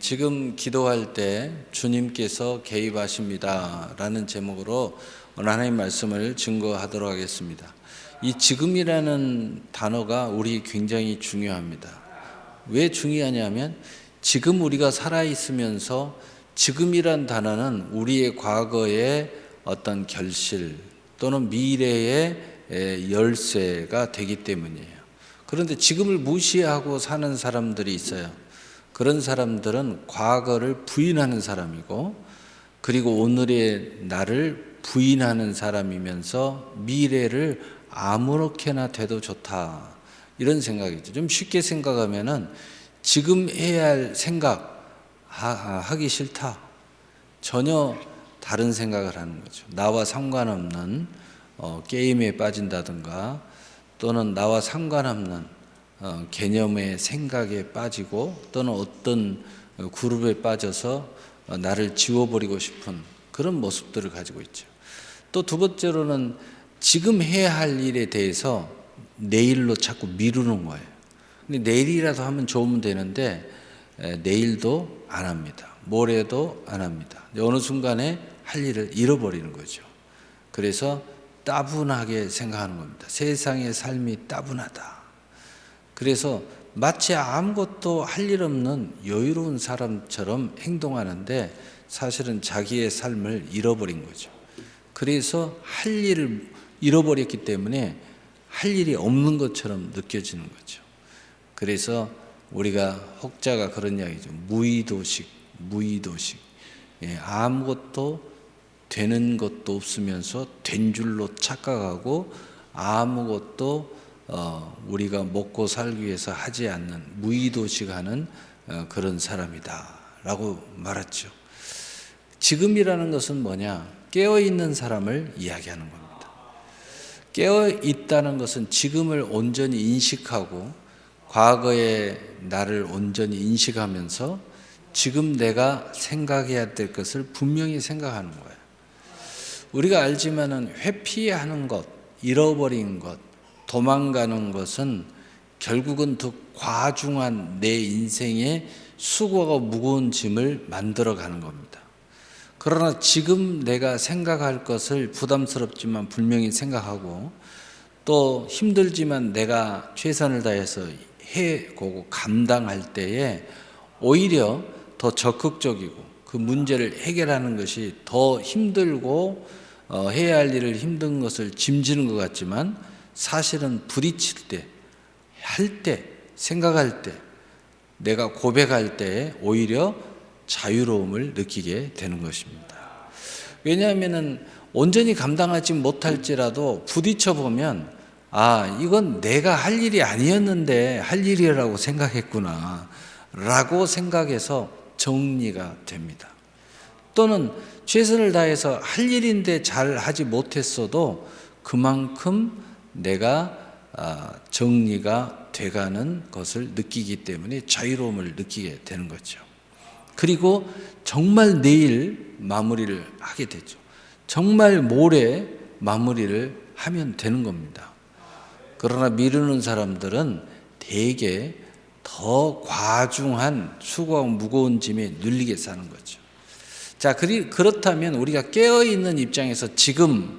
지금 기도할 때 주님께서 개입하십니다 라는 제목으로 하나님 말씀을 증거하도록 하겠습니다. 이 지금이라는 단어가 우리 굉장히 중요합니다. 왜 중요하냐면 지금 우리가 살아있으면서 지금이란 단어는 우리의 과거의 어떤 결실 또는 미래의 열쇠가 되기 때문이에요. 그런데 지금을 무시하고 사는 사람들이 있어요. 그런 사람들은 과거를 부인하는 사람이고, 그리고 오늘의 나를 부인하는 사람이면서 미래를 아무렇게나 돼도 좋다, 이런 생각이죠. 좀 쉽게 생각하면은 지금 해야 할 생각 하기 싫다, 전혀 다른 생각을 하는 거죠. 나와 상관없는 게임에 빠진다든가, 또는 나와 상관없는 개념의 생각에 빠지고, 또는 어떤 그룹에 빠져서 나를 지워버리고 싶은 그런 모습들을 가지고 있죠. 또 두 번째로는 지금 해야 할 일에 대해서 내일로 자꾸 미루는 거예요. 근데 내일이라도 하면 좋으면 되는데 내일도 안 합니다. 모레도 안 합니다. 어느 순간에 할 일을 잃어버리는 거죠. 그래서 따분하게 생각하는 겁니다. 세상의 삶이 따분하다. 그래서 마치 아무것도 할 일 없는 여유로운 사람처럼 행동하는데 사실은 자기의 삶을 잃어버린 거죠. 그래서 할 일을 잃어버렸기 때문에 할 일이 없는 것처럼 느껴지는 거죠. 그래서 우리가 혹자가 그런 이야기죠. 무의도식. 아무것도 되는 것도 없으면서 된 줄로 착각하고 아무것도 우리가 먹고 살기 위해서 하지 않는 무의도식하는 그런 사람이다 라고 말했죠. 지금이라는 것은 뭐냐? 깨어있는 사람을 이야기하는 겁니다. 깨어있다는 것은 지금을 온전히 인식하고 과거의 나를 온전히 인식하면서 지금 내가 생각해야 될 것을 분명히 생각하는 거예요. 우리가 알지만은 회피하는 것, 잃어버린 것, 도망가는 것은 결국은 더 과중한 내 인생의 수고가 무거운 짐을 만들어가는 겁니다. 그러나 지금 내가 생각할 것을 부담스럽지만 분명히 생각하고, 또 힘들지만 내가 최선을 다해서 해보고 감당할 때에 오히려 더 적극적이고 그 문제를 해결하는 것이 더 힘들고 해야 할 일을 힘든 것을 짐지는 것 같지만 사실은 부딪힐 때, 할 때, 생각할 때, 내가 고백할 때 오히려 자유로움을 느끼게 되는 것입니다. 왜냐하면 온전히 감당하지 못할지라도 부딪혀 보면 이건 내가 할 일이 아니었는데 할 일이라고 생각했구나 라고 생각해서 정리가 됩니다. 또는 최선을 다해서 할 일인데 잘 하지 못했어도 그만큼 내가 정리가 돼가는 것을 느끼기 때문에 자유로움을 느끼게 되는 거죠. 그리고 정말 내일 마무리를 하게 되죠. 정말 모레 마무리를 하면 되는 겁니다. 그러나 미루는 사람들은 대개 더 과중한 수고하고 무거운 짐에 눌리게 사는 거죠. 자, 그렇다면 우리가 깨어있는 입장에서 지금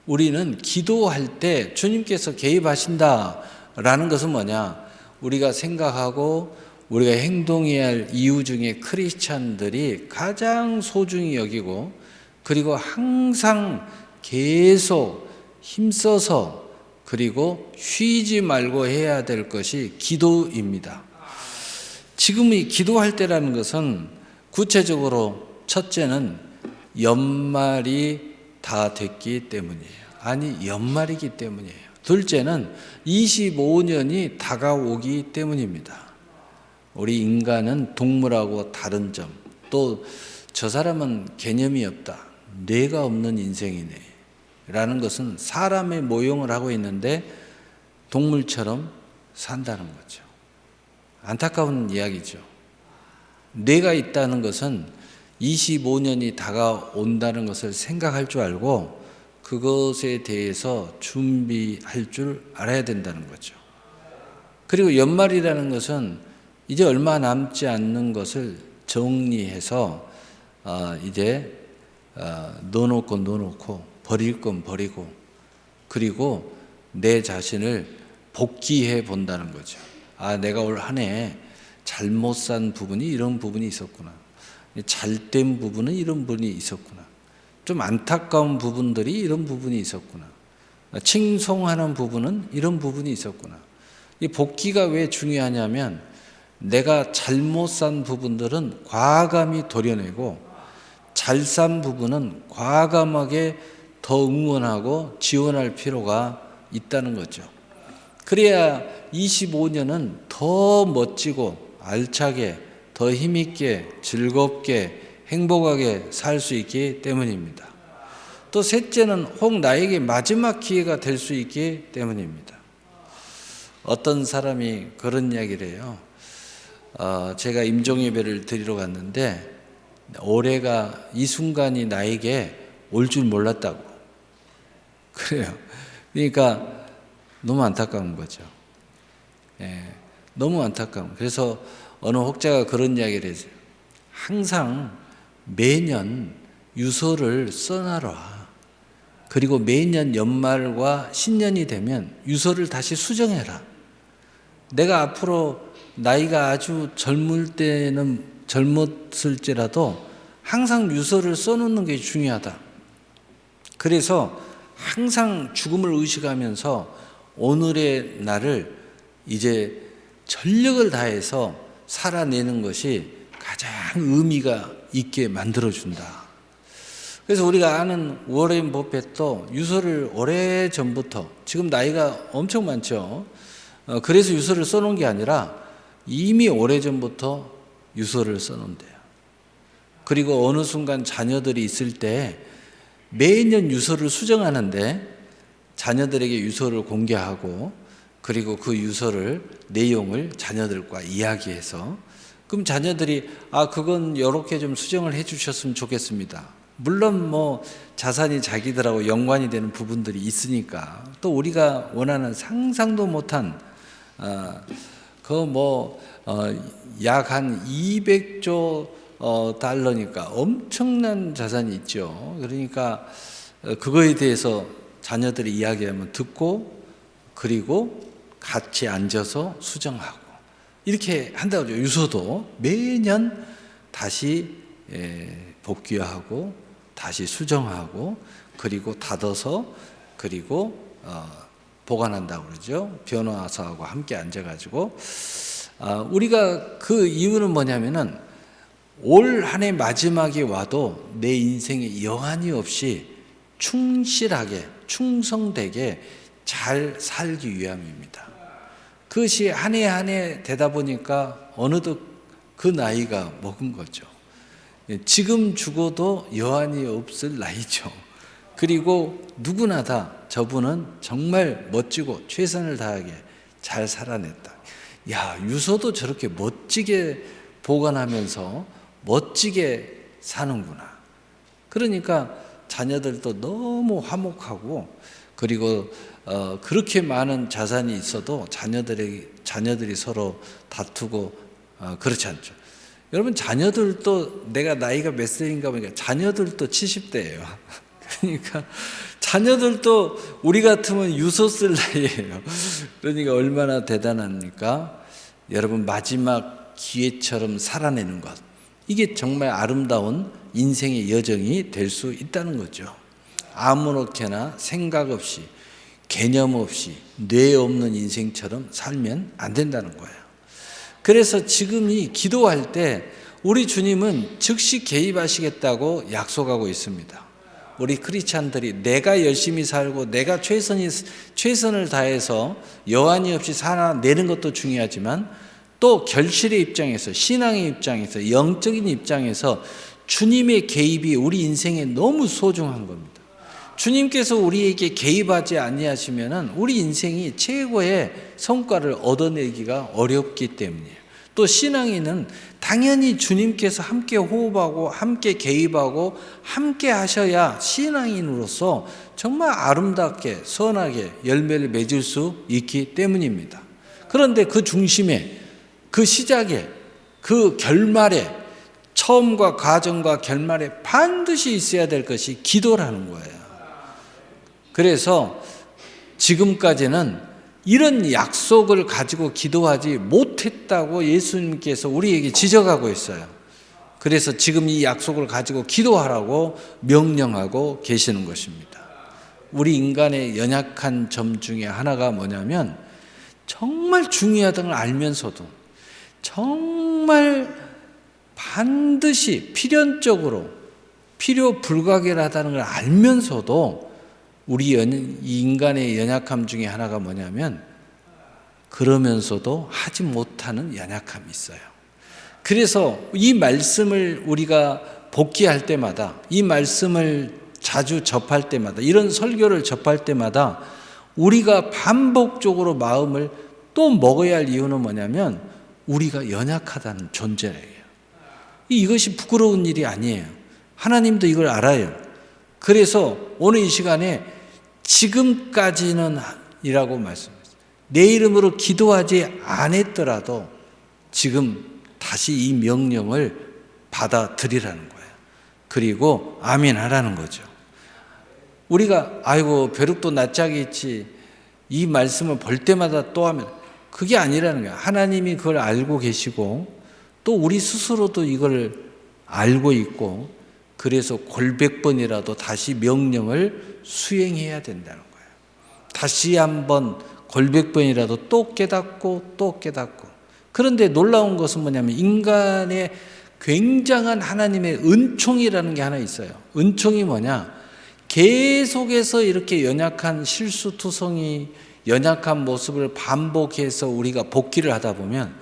우리는 기도할 때 주님께서 개입하신다라는 것은 뭐냐? 우리가 생각하고 우리가 행동해야 할 이유 중에 크리스찬들이 가장 소중히 여기고, 그리고 항상 계속 힘써서 그리고 쉬지 말고 해야 될 것이 기도입니다. 지금 이 기도할 때라는 것은 구체적으로 첫째는 연말이 다 됐기 때문이에요. 연말이기 때문이에요. 둘째는 25년이 다가오기 때문입니다. 우리 인간은 동물하고 다른 점, 또 저 사람은 개념이 없다, 뇌가 없는 인생이네 라는 것은 사람의 모형을 하고 있는데 동물처럼 산다는 거죠. 안타까운 이야기죠. 뇌가 있다는 것은 25년이 다가온다는 것을 생각할 줄 알고 그것에 대해서 준비할 줄 알아야 된다는 거죠. 그리고 연말이라는 것은 이제 얼마 남지 않는 것을 정리해서 이제 넣어놓을 건 넣어놓고 버릴 건 버리고, 그리고 내 자신을 복귀해 본다는 거죠. 내가 올 한 해 잘못 산 부분이 이런 부분이 있었구나, 잘된 부분은 이런 부분이 있었구나, 좀 안타까운 부분들이 이런 부분이 있었구나, 칭송하는 부분은 이런 부분이 있었구나. 이 복귀가 왜 중요하냐면, 내가 잘못 산 부분들은 과감히 도려내고, 잘 산 부분은 과감하게 더 응원하고 지원할 필요가 있다는 거죠. 그래야 25년은 더 멋지고 알차게, 더 힘있게, 즐겁게, 행복하게 살 수 있기 때문입니다. 또 셋째는 혹 나에게 마지막 기회가 될 수 있기 때문입니다. 어떤 사람이 그런 이야기를 해요. 제가 임종예배를 드리러 갔는데 올해가 이 순간이 나에게 올 줄 몰랐다고 그래요. 그러니까 너무 안타까운 거죠. 너무 안타까운. 그래서 어느 혹자가 그런 이야기를 했어요. 항상 매년 유서를 써놔라. 그리고 매년 연말과 신년이 되면 유서를 다시 수정해라. 내가 앞으로 나이가 아주 젊었을지라도 항상 유서를 써놓는 게 중요하다. 그래서 항상 죽음을 의식하면서 오늘의 날을 이제 전력을 다해서 살아내는 것이 가장 의미가 있게 만들어준다. 그래서 우리가 아는 워렌 버핏도 유서를 오래전부터, 지금 나이가 엄청 많죠. 그래서 유서를 써놓은 게 아니라 이미 오래전부터 유서를 써놓은대요. 그리고 어느 순간 자녀들이 있을 때 매년 유서를 수정하는데 자녀들에게 유서를 공개하고, 그리고 그 유서를 내용을 자녀들과 이야기해서, 그럼 자녀들이 그건 이렇게 좀 수정을 해 주셨으면 좋겠습니다. 물론 자산이 자기들하고 연관이 되는 부분들이 있으니까, 또 우리가 원하는 상상도 못한 약 한 200조 달러니까 엄청난 자산이 있죠. 그러니까 그거에 대해서 자녀들이 이야기하면 듣고, 그리고 같이 앉아서 수정하고 이렇게 한다고 그러죠. 유서도 매년 다시 복귀하고 다시 수정하고, 그리고 닫아서, 그리고 보관한다고 그러죠. 변호사하고 함께 앉아가지고. 우리가 그 이유는 뭐냐면은 올 한 해 마지막이 와도 내 인생에 여한이 없이 충실하게, 충성되게 잘 살기 위함입니다. 그것이 한 해 한 해 되다 보니까 어느덧 그 나이가 먹은 거죠. 지금 죽어도 여한이 없을 나이죠. 그리고 누구나 다 저분은 정말 멋지고 최선을 다하게 잘 살아냈다. 유서도 저렇게 멋지게 보관하면서 멋지게 사는구나. 그러니까 자녀들도 너무 화목하고, 그리고 그렇게 많은 자산이 있어도 자녀들이 서로 다투고 그렇지 않죠. 여러분, 자녀들도, 내가 나이가 몇 살인가 보니까 자녀들도 70대예요. 그러니까 자녀들도 우리 같으면 유서 쓸 나이예요. 그러니까 얼마나 대단합니까? 여러분, 마지막 기회처럼 살아내는 것, 이게 정말 아름다운 인생의 여정이 될 수 있다는 거죠. 아무렇게나 생각 없이, 개념 없이, 뇌 없는 인생처럼 살면 안 된다는 거예요. 그래서 지금 이 기도할 때 우리 주님은 즉시 개입하시겠다고 약속하고 있습니다. 우리 크리스찬들이 내가 열심히 살고 내가 최선을 다해서 여한이 없이 살아내는 것도 중요하지만, 또 결실의 입장에서, 신앙의 입장에서, 영적인 입장에서 주님의 개입이 우리 인생에 너무 소중한 겁니다. 주님께서 우리에게 개입하지 아니하시면은 우리 인생이 최고의 성과를 얻어내기가 어렵기 때문이에요. 또 신앙인은 당연히 주님께서 함께 호흡하고 함께 개입하고 함께 하셔야 신앙인으로서 정말 아름답게 선하게 열매를 맺을 수 있기 때문입니다. 그런데 그 중심에, 그 시작에, 그 결말에 처음과 과정과 결말에 반드시 있어야 될 것이 기도라는 거예요. 그래서 지금까지는 이런 약속을 가지고 기도하지 못했다고 예수님께서 우리에게 지적하고 있어요. 그래서 지금 이 약속을 가지고 기도하라고 명령하고 계시는 것입니다. 우리 인간의 연약한 점 중에 하나가 뭐냐면 정말 중요하다는 걸 알면서도 정말 반드시 필연적으로 필요 불가결하다는 걸 알면서도 우리 인간의 연약함 중에 하나가 뭐냐면 그러면서도 하지 못하는 연약함이 있어요. 그래서 이 말씀을 우리가 복기할 때마다, 이 말씀을 자주 접할 때마다, 이런 설교를 접할 때마다 우리가 반복적으로 마음을 또 먹어야 할 이유는 뭐냐면 우리가 연약하다는 존재예요. 이것이 부끄러운 일이 아니에요. 하나님도 이걸 알아요. 그래서 오늘 이 시간에 지금까지는 이라고 말씀했어요. 내 이름으로 기도하지 않았더라도 지금 다시 이 명령을 받아들이라는 거예요. 그리고 아멘 하라는 거죠. 우리가 아이고 벼룩도 낯짝이 있지 이 말씀을 볼 때마다 또 하면 그게 아니라는 거예요. 하나님이 그걸 알고 계시고 또 우리 스스로도 이걸 알고 있고 그래서 골백 번이라도 다시 명령을 수행해야 된다는 거예요. 다시 한번 골백 번이라도 또 깨닫고 또 깨닫고. 그런데 놀라운 것은 뭐냐면 인간의 굉장한 하나님의 은총이라는 게 하나 있어요. 은총이 뭐냐? 계속해서 이렇게 연약한 실수투성이 연약한 모습을 반복해서 우리가 복기를 하다 보면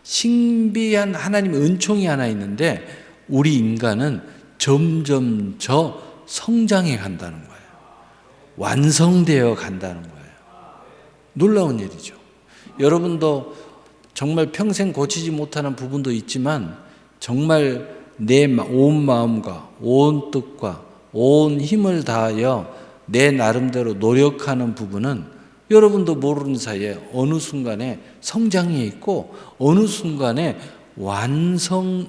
신비한 하나님의 은총이 하나 있는데 우리 인간은 점점 성장해 간다는 거예요. 완성되어 간다는 거예요. 놀라운 일이죠. 여러분도 정말 평생 고치지 못하는 부분도 있지만 정말 내 온 마음과 온 뜻과 온 힘을 다하여 내 나름대로 노력하는 부분은 여러분도 모르는 사이에 어느 순간에 성장해 있고 어느 순간에 완성에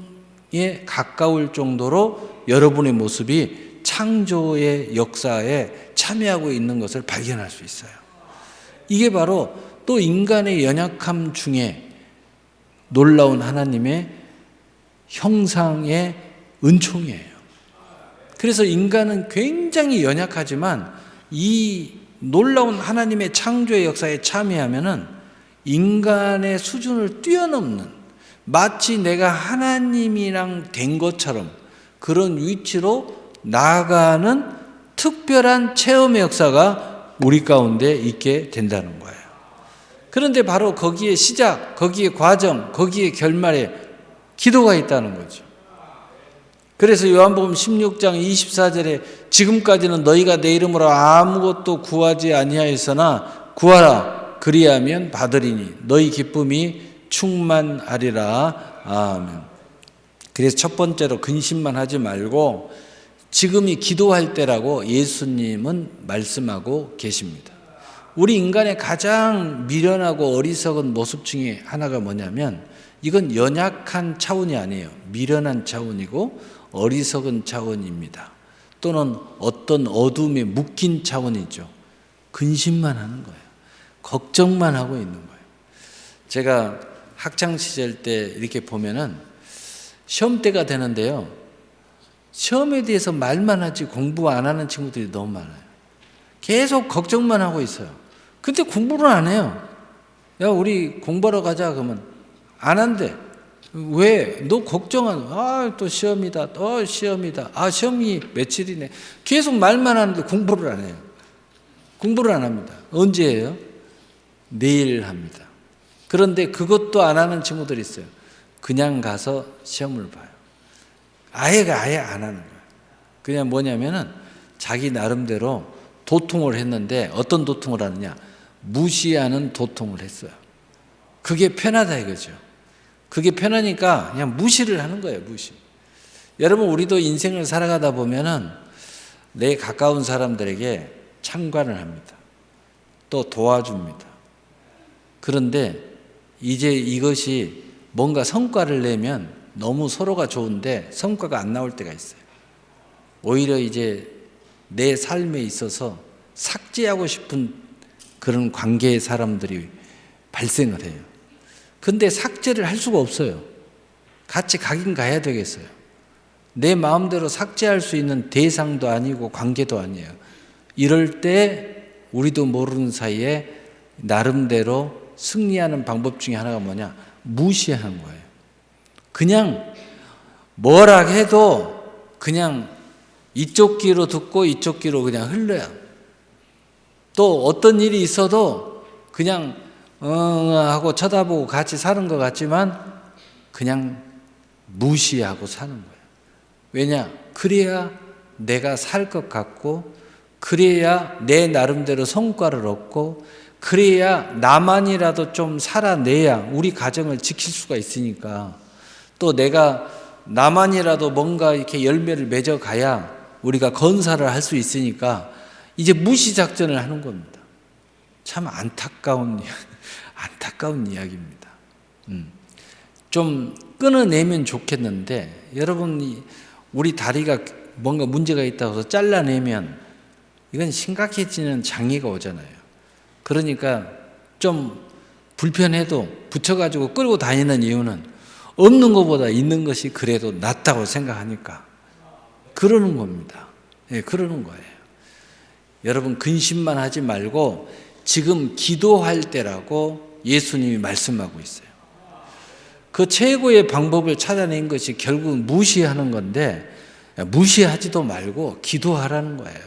가까울 정도로 여러분의 모습이 창조의 역사에 참여하고 있는 것을 발견할 수 있어요. 이게 바로 또 인간의 연약함 중에 놀라운 하나님의 형상의 은총이에요. 그래서 인간은 굉장히 연약하지만 이 놀라운 하나님의 창조의 역사에 참여하면은 인간의 수준을 뛰어넘는 마치 내가 하나님이랑 된 것처럼 그런 위치로 나아가는 특별한 체험의 역사가 우리 가운데 있게 된다는 거예요. 그런데 바로 거기에 시작, 거기에 과정, 거기에 결말에 기도가 있다는 거죠. 그래서 요한복음 16장 24절에 지금까지는 너희가 내 이름으로 아무것도 구하지 아니하였으나 구하라 그리하면 받으리니 너희 기쁨이 충만하리라. 아멘. 그래서 첫 번째로 근심만 하지 말고 지금이 기도할 때라고 예수님은 말씀하고 계십니다. 우리 인간의 가장 미련하고 어리석은 모습 중에 하나가 뭐냐면 이건 연약한 차원이 아니에요. 미련한 차원이고 어리석은 차원입니다. 또는 어떤 어둠에 묶인 차원이죠. 근심만 하는 거예요. 걱정만 하고 있는 거예요. 제가 학창시절 때 이렇게 보면은 시험 때가 되는데요. 시험에 대해서 말만 하지 공부 안 하는 친구들이 너무 많아요. 계속 걱정만 하고 있어요. 근데 공부를 안 해요. 야, 우리 공부하러 가자 그러면 안 한대. 왜? 너 걱정한, 또 시험이다. 시험이다. 시험이 며칠이네. 계속 말만 하는데 공부를 안 해요. 공부를 안 합니다. 언제 해요? 내일 합니다. 그런데 그것도 안 하는 친구들이 있어요. 그냥 가서 시험을 봐요. 아예 안 하는 거예요. 그냥 뭐냐면은 자기 나름대로 도통을 했는데 어떤 도통을 하느냐? 무시하는 도통을 했어요. 그게 편하다 이거죠. 그게 편하니까 그냥 무시를 하는 거예요, 무시. 여러분, 우리도 인생을 살아가다 보면은 내 가까운 사람들에게 참관을 합니다. 또 도와줍니다. 그런데 이제 이것이 뭔가 성과를 내면 너무 서로가 좋은데 성과가 안 나올 때가 있어요. 오히려 이제 내 삶에 있어서 삭제하고 싶은 그런 관계의 사람들이 발생을 해요. 근데 삭제를 할 수가 없어요. 같이 가긴 가야 되겠어요. 내 마음대로 삭제할 수 있는 대상도 아니고 관계도 아니에요. 이럴 때 우리도 모르는 사이에 나름대로 승리하는 방법 중에 하나가 뭐냐? 무시하는 거예요. 그냥 뭐라 해도 그냥 이쪽 귀로 듣고 이쪽 귀로 그냥 흘러요. 또 어떤 일이 있어도 그냥 하고 쳐다보고 같이 사는 것 같지만 그냥 무시하고 사는 거예요. 왜냐? 그래야 내가 살 것 같고, 그래야 내 나름대로 성과를 얻고, 그래야 나만이라도 좀 살아내야 우리 가정을 지킬 수가 있으니까, 또 내가 나만이라도 뭔가 이렇게 열매를 맺어가야 우리가 건사를 할 수 있으니까 이제 무시 작전을 하는 겁니다. 참 안타까운 이야기입니다. 좀 끊어내면 좋겠는데, 여러분, 우리 다리가 뭔가 문제가 있다고 해서 잘라내면 이건 심각해지는 장애가 오잖아요. 그러니까 좀 불편해도 붙여가지고 끌고 다니는 이유는 없는 것보다 있는 것이 그래도 낫다고 생각하니까 그러는 겁니다. 예, 그러는 거예요. 여러분, 근심만 하지 말고 지금 기도할 때라고 예수님이 말씀하고 있어요. 그 최고의 방법을 찾아낸 것이 결국은 무시하는 건데, 무시하지도 말고 기도하라는 거예요.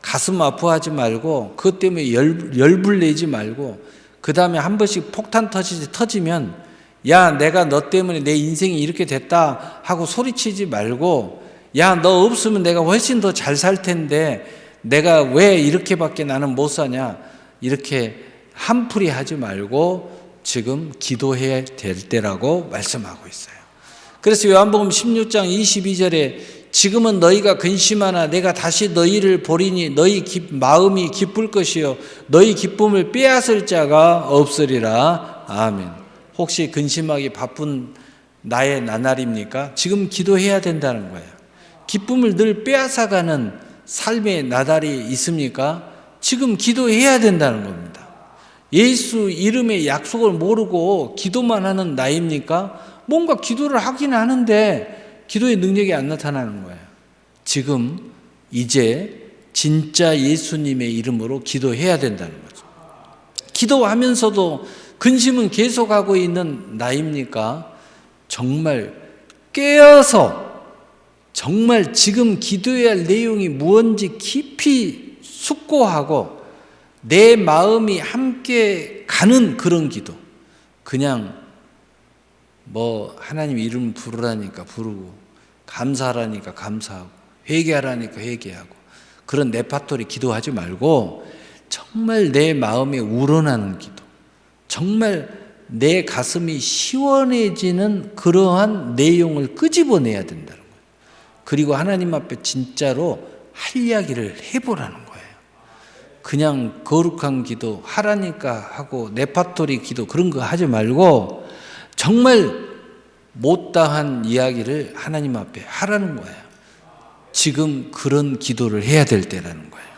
가슴 아파하지 말고, 그것 때문에 열불 내지 말고, 그 다음에 한 번씩 폭탄 터지면 야, 내가 너 때문에 내 인생이 이렇게 됐다 하고 소리치지 말고, 야, 너 없으면 내가 훨씬 더 잘 살 텐데 내가 왜 이렇게밖에 나는 못 사냐, 이렇게 한풀이 하지 말고 지금 기도해야 될 때라고 말씀하고 있어요. 그래서 요한복음 16장 22절에 지금은 너희가 근심하나 내가 다시 너희를 보리니 너희 마음이 기쁠 것이요 너희 기쁨을 빼앗을 자가 없으리라. 아멘. 혹시 근심하기 바쁜 나의 나날입니까? 지금 기도해야 된다는 거예요. 기쁨을 늘 빼앗아가는 삶의 나날이 있습니까? 지금 기도해야 된다는 겁니다. 예수 이름의 약속을 모르고 기도만 하는 나입니까? 뭔가 기도를 하긴 하는데 기도의 능력이 안 나타나는 거예요. 지금 이제 진짜 예수님의 이름으로 기도해야 된다는 거죠. 기도하면서도 근심은 계속하고 있는 나입니까? 정말 깨어서 정말 지금 기도해야 할 내용이 무엇인지 깊이 숙고하고 내 마음이 함께 가는 그런 기도. 그냥 뭐 하나님 이름 부르라니까 부르고, 감사하라니까 감사하고, 회개하라니까 회개하고, 그런 레파토리 기도하지 말고 정말 내 마음에 우러나는 기도, 정말 내 가슴이 시원해지는 그러한 내용을 끄집어내야 된다는 거예요. 그리고 하나님 앞에 진짜로 할 이야기를 해보라는 거예요. 그냥 거룩한 기도 하라니까 하고 레파토리 기도 그런 거 하지 말고 정말 못다한 이야기를 하나님 앞에 하라는 거예요. 지금 그런 기도를 해야 될 때라는 거예요.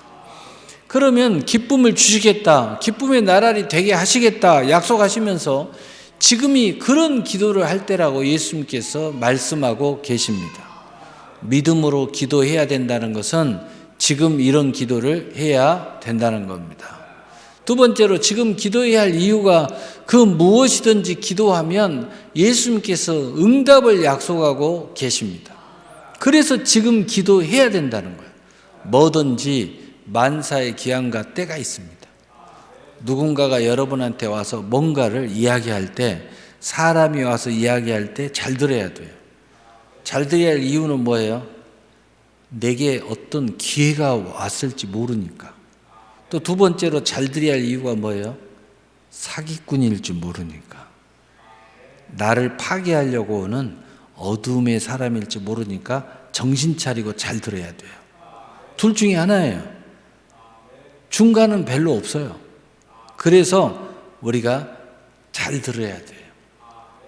그러면 기쁨을 주시겠다, 기쁨의 나날이 되게 하시겠다 약속하시면서 지금이 그런 기도를 할 때라고 예수님께서 말씀하고 계십니다. 믿음으로 기도해야 된다는 것은 지금 이런 기도를 해야 된다는 겁니다. 두 번째로 지금 기도해야 할 이유가 그 무엇이든지 기도하면 예수님께서 응답을 약속하고 계십니다. 그래서 지금 기도해야 된다는 거예요. 뭐든지 만사의 기한과 때가 있습니다. 누군가가 여러분한테 와서 뭔가를 이야기할 때, 사람이 와서 이야기할 때 잘 들어야 돼요. 잘 들어야 할 이유는 뭐예요? 내게 어떤 기회가 왔을지 모르니까. 또 두 번째로 잘 들어야 할 이유가 뭐예요? 사기꾼일 줄 모르니까. 나를 파괴하려고 오는 어둠의 사람일지 모르니까 정신 차리고 잘 들어야 돼요. 둘 중에 하나예요. 중간은 별로 없어요. 그래서 우리가 잘 들어야 돼요.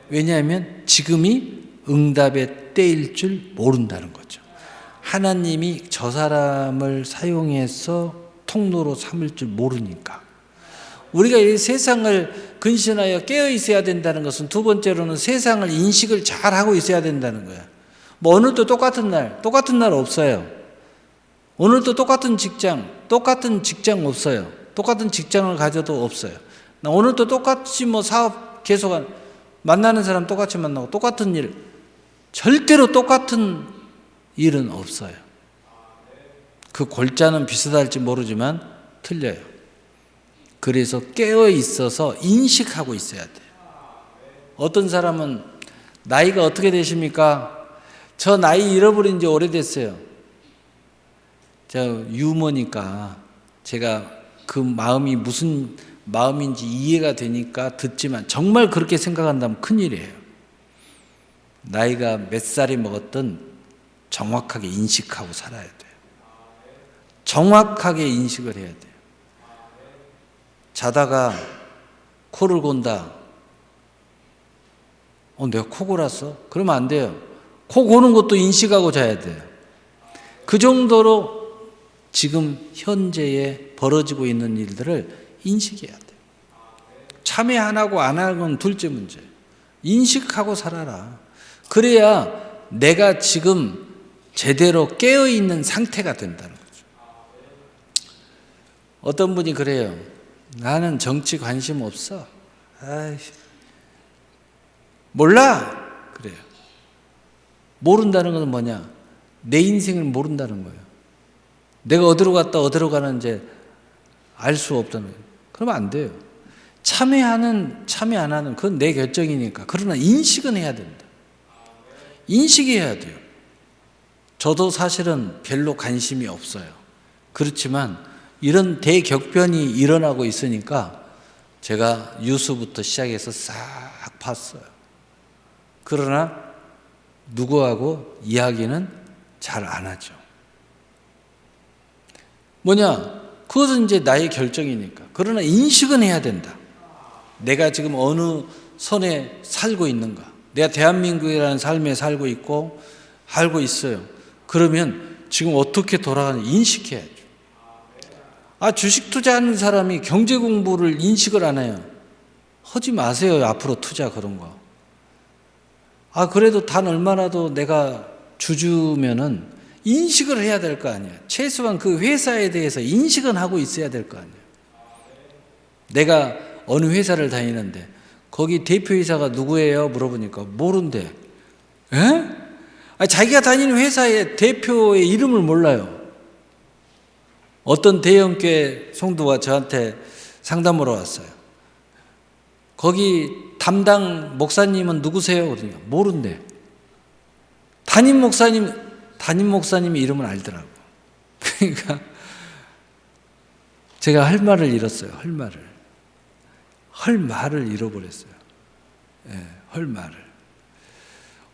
왜냐하면 지금이 응답의 때일 줄 모른다는 거죠. 하나님이 저 사람을 사용해서 통로로 삼을 줄 모르니까. 우리가 이 세상을 근신하여 깨어 있어야 된다는 것은 두 번째로는 세상을 인식을 잘 하고 있어야 된다는 거야. 뭐 오늘도 똑같은 날 없어요. 오늘도 똑같은 직장 없어요. 똑같은 직장을 가져도 없어요. 나 오늘도 똑같이 뭐 사업 계속 만나는 사람 똑같이 만나고 똑같은 일, 절대로 똑같은 일은 없어요. 그 골자는 비슷할지 모르지만 틀려요. 그래서 깨어 있어서 인식하고 있어야 돼요. 어떤 사람은 나이가 어떻게 되십니까? 저 나이 잃어버린 지 오래됐어요. 저 유머니까 제가 그 마음이 무슨 마음인지 이해가 되니까 듣지만 정말 그렇게 생각한다면 큰일이에요. 나이가 몇 살이 먹었든 정확하게 인식하고 살아야 돼요. 정확하게 인식을 해야 돼요. 자다가 코를 곤다. 내가 코 골았어? 그러면 안 돼요. 코 고는 것도 인식하고 자야 돼요. 그 정도로 지금 현재에 벌어지고 있는 일들을 인식해야 돼요. 참회 안 하고 안 하는 건 둘째 문제. 인식하고 살아라. 그래야 내가 지금 제대로 깨어있는 상태가 된다는 거죠. 어떤 분이 그래요. 나는 정치 관심 없어. 몰라. 그래요. 모른다는 건 뭐냐? 내 인생을 모른다는 거예요. 내가 어디로 갔다 어디로 가는지 알 수 없다는 거예요. 그러면 안 돼요. 참회 안 하는 그건 내 결정이니까. 그러나 인식은 해야 된다. 인식해야 돼요. 저도 사실은 별로 관심이 없어요. 그렇지만 이런 대격변이 일어나고 있으니까 제가 뉴스부터 시작해서 싹 봤어요. 그러나 누구하고 이야기는 잘 안 하죠. 뭐냐? 그것은 이제 나의 결정이니까. 그러나 인식은 해야 된다. 내가 지금 어느 선에 살고 있는가? 내가 대한민국이라는 삶에 살고 있고 알고 있어요. 그러면 지금 어떻게 돌아가는지 인식해야죠. 주식 투자하는 사람이 경제 공부를 인식을 안 해요. 하지 마세요. 앞으로 투자 그런 거. 그래도 단 얼마라도 내가 주주면은 인식을 해야 될 거 아니에요. 최소한 그 회사에 대해서 인식은 하고 있어야 될 거 아니에요. 내가 어느 회사를 다니는데 거기 대표이사가 누구예요? 물어보니까 모른대. 자기가 다니는 회사의 대표의 이름을 몰라요. 어떤 대형교회 성도가 저한테 상담으로 왔어요. 거기 담당 목사님은 누구세요? 그러니까 모른대. 담임 목사님의 이름은 알더라고. 그러니까 제가 할 말을 잃었어요. 할 말을 잃어버렸어요. 할 말을.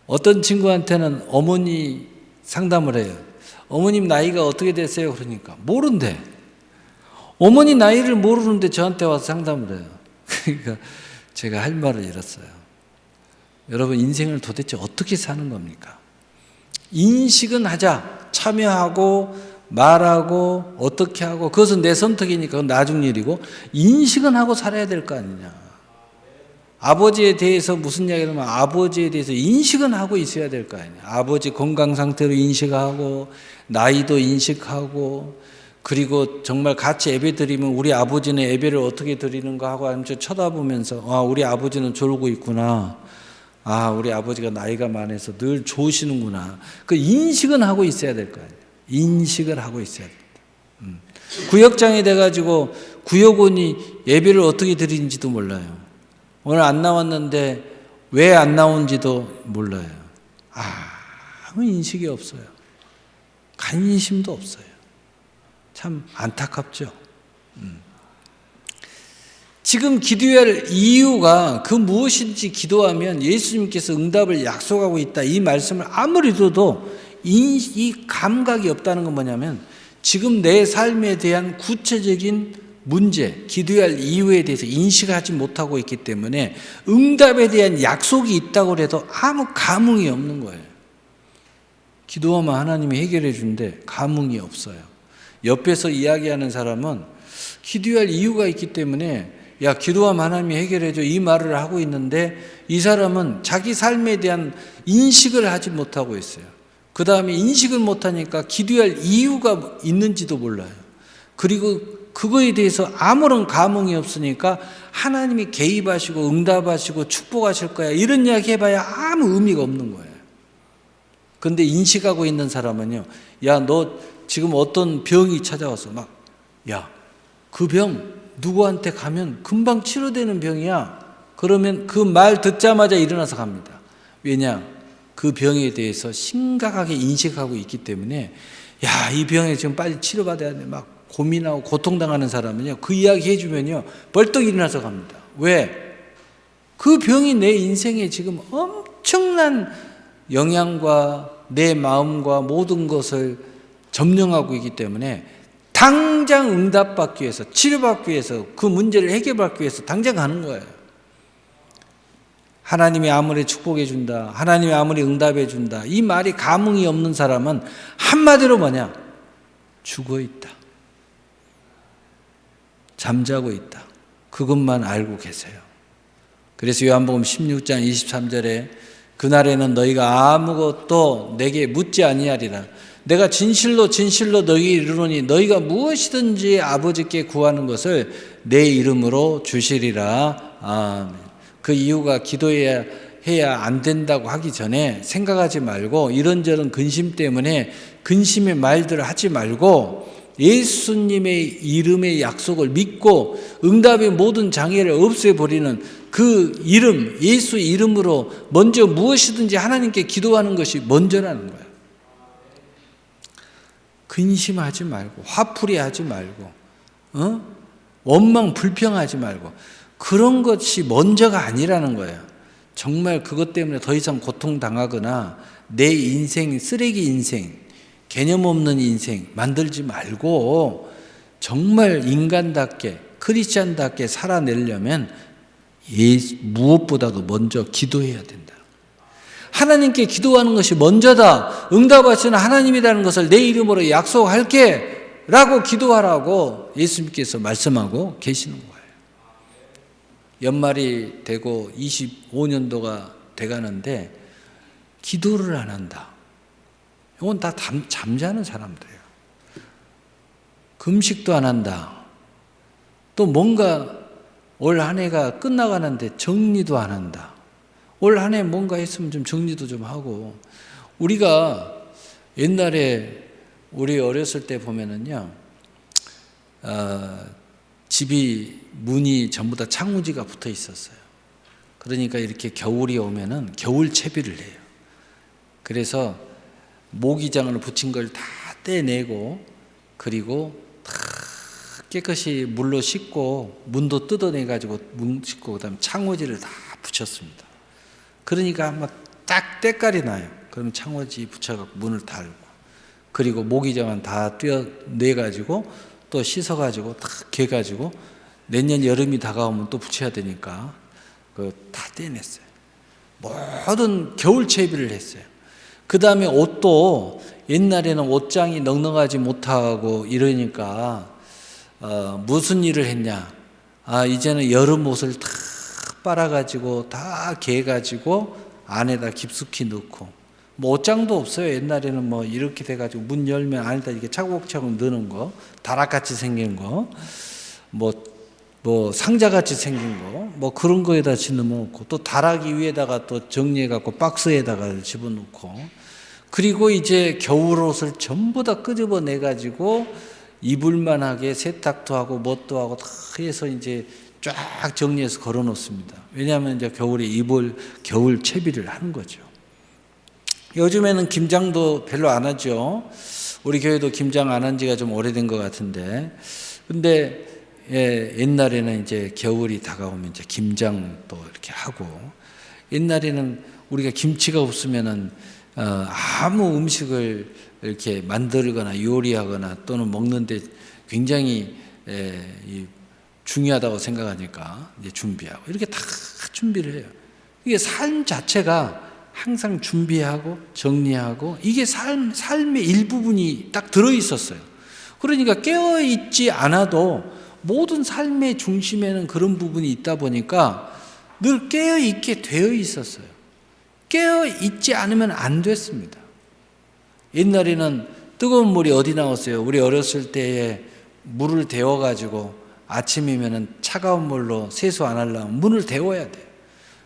어떤 친구한테는 어머니 상담을 해요. 어머님 나이가 어떻게 되세요? 그러니까 모른대. 어머니 나이를 모르는데 저한테 와서 상담을 해요. 그러니까 제가 할 말을 잃었어요. 여러분 인생을 도대체 어떻게 사는 겁니까? 인식은 하자. 참여하고 말하고 어떻게 하고 그것은 내 선택이니까 그건 나중 일이고 인식은 하고 살아야 될 거 아니냐. 아버지에 대해서 무슨 이야기를 하면 아버지에 대해서 인식은 하고 있어야 될 거 아니냐. 아버지 건강 상태로 인식하고 나이도 인식하고 그리고 정말 같이 예배 드리면 우리 아버지는 예배를 어떻게 드리는가 하고 하면서 쳐다보면서 우리 아버지는 졸고 있구나. 우리 아버지가 나이가 많아서 늘 좋으시는구나. 그 인식은 하고 있어야 될 거 아니에요. 인식을 하고 있어야 됩니다. 구역장이 돼가지고 구역원이 예배를 어떻게 드리는지도 몰라요. 오늘 안 나왔는데 왜 안 나온지도 몰라요. 아무 인식이 없어요. 관심도 없어요. 참 안타깝죠. 지금 기도해야 할 이유가 그 무엇인지 기도하면 예수님께서 응답을 약속하고 있다. 이 말씀을 아무리 들어도 이 감각이 없다는 건 뭐냐면 지금 내 삶에 대한 구체적인 문제, 기도해야 할 이유에 대해서 인식하지 못하고 있기 때문에 응답에 대한 약속이 있다고 해도 아무 감흥이 없는 거예요. 기도하면 하나님이 해결해 주는데 감흥이 없어요. 옆에서 이야기하는 사람은 기도할 이유가 있기 때문에 야, 기도하면 하나님이 해결해 줘, 이 말을 하고 있는데 이 사람은 자기 삶에 대한 인식을 하지 못하고 있어요. 그 다음에 인식을 못하니까 기도할 이유가 있는지도 몰라요. 그리고 그거에 대해서 아무런 감흥이 없으니까 하나님이 개입하시고 응답하시고 축복하실 거야, 이런 이야기 해봐야 아무 의미가 없는 거예요. 근데 인식하고 있는 사람은요, 야, 너 지금 어떤 병이 찾아왔어. 막, 야, 그 병 누구한테 가면 금방 치료되는 병이야. 그러면 그 말 듣자마자 일어나서 갑니다. 왜냐? 그 병에 대해서 심각하게 인식하고 있기 때문에, 야, 이 병에 지금 빨리 치료받아야 돼, 막 고민하고 고통당하는 사람은요, 그 이야기 해주면요 벌떡 일어나서 갑니다. 왜? 그 병이 내 인생에 지금 엄청난 영향과 내 마음과 모든 것을 점령하고 있기 때문에 당장 응답받기 위해서, 치료받기 위해서, 그 문제를 해결받기 위해서 당장 가는 거예요. 하나님이 아무리 축복해 준다, 하나님이 아무리 응답해 준다, 이 말이 감흥이 없는 사람은 한마디로 뭐냐? 죽어 있다, 잠자고 있다, 그것만 알고 계세요. 그래서 요한복음 16장 23절에 그날에는 너희가 아무것도 내게 묻지 아니하리라. 내가 진실로 진실로 너희에게 이르노니 너희가 무엇이든지 아버지께 구하는 것을 내 이름으로 주시리라. 아멘. 그 이유가 기도해야 안 된다고 하기 전에 생각하지 말고, 이런저런 근심 때문에 근심의 말들을 하지 말고 예수님의 이름의 약속을 믿고 응답의 모든 장애를 없애버리는 그 이름, 예수 이름으로 먼저 무엇이든지 하나님께 기도하는 것이 먼저라는 거예요. 근심하지 말고, 화풀이하지 말고, 원망 불평하지 말고, 그런 것이 먼저가 아니라는 거예요. 정말 그것 때문에 더 이상 고통당하거나 내 인생, 쓰레기 인생, 개념 없는 인생 만들지 말고 정말 인간답게, 크리스찬답게 살아내려면 무엇보다도 먼저 기도해야 된다. 하나님께 기도하는 것이 먼저다. 응답하시는 하나님이라는 것을 내 이름으로 약속할게 라고 기도하라고 예수님께서 말씀하고 계시는 거예요. 연말이 되고 25년도가 돼가는데 기도를 안 한다. 이건 다 잠자는 사람들이에요. 금식도 안 한다. 또 뭔가 올 한 해가 끝나가는데 정리도 안 한다. 올 한 해 뭔가 했으면 좀 정리도 좀 하고. 우리가 옛날에 우리 어렸을 때 보면은요, 집이 문이 전부 다 창호지가 붙어 있었어요. 그러니까 이렇게 겨울이 오면은 겨울 채비를 해요. 그래서 모기장을 붙인 걸 다 떼내고, 그리고 다 깨끗이 물로 씻고 문도 뜯어내가지고 문 씻고 그다음 창호지를 다 붙였습니다. 그러니까 막 딱 때깔이 나요. 그럼 창호지 붙여갖고 문을 달고, 그리고 모기장은 다 떼어내가지고 또 씻어가지고 딱 개가지고 내년 여름이 다가오면 또 붙여야 되니까 그 다 떼냈어요. 모든 겨울 채비를 했어요. 그 다음에 옷도 옛날에는 옷장이 넉넉하지 못하고 이러니까 무슨 일을 했냐? 이제는 여름 옷을 다 빨아가지고 다 개가지고 안에다 깊숙이 넣고, 뭐 옷장도 없어요. 옛날에는 뭐 이렇게 돼가지고 문 열면 안에다 이렇게 차곡차곡 넣는 거, 다락같이 생긴 거, 뭐 상자같이 생긴 거, 뭐 그런 거에다 집어넣고, 또 다락이 위에다가 또 정리해갖고 박스에다가 집어넣고, 그리고 이제 겨울옷을 전부 다 끄집어내가지고 입을만하게 세탁도 하고 뭣도 하고 다 해서 이제 쫙 정리해서 걸어놓습니다. 왜냐하면 이제 겨울에 입을 겨울 채비를 하는 거죠. 요즘에는 김장도 별로 안 하죠. 우리 교회도 김장 안 한 지가 좀 오래된 것 같은데, 근데 옛날에는 이제 겨울이 다가오면 이제 김장도 이렇게 하고, 옛날에는 우리가 김치가 없으면은 아무 음식을 이렇게 만들거나 요리하거나 또는 먹는데 굉장히 이 중요하다고 생각하니까 이제 준비하고 이렇게 다 준비를 해요. 이게 삶 자체가 항상 준비하고 정리하고 이게 삶의 일부분이 딱 들어있었어요. 그러니까 깨어있지 않아도 모든 삶의 중심에는 그런 부분이 있다 보니까 늘 깨어있게 되어 있었어요. 깨어있지 않으면 안 됐습니다. 옛날에는 뜨거운 물이 어디 나왔어요? 우리 어렸을 때에 물을 데워가지고 아침이면 차가운 물로 세수 안 하려면 문을 데워야 돼요.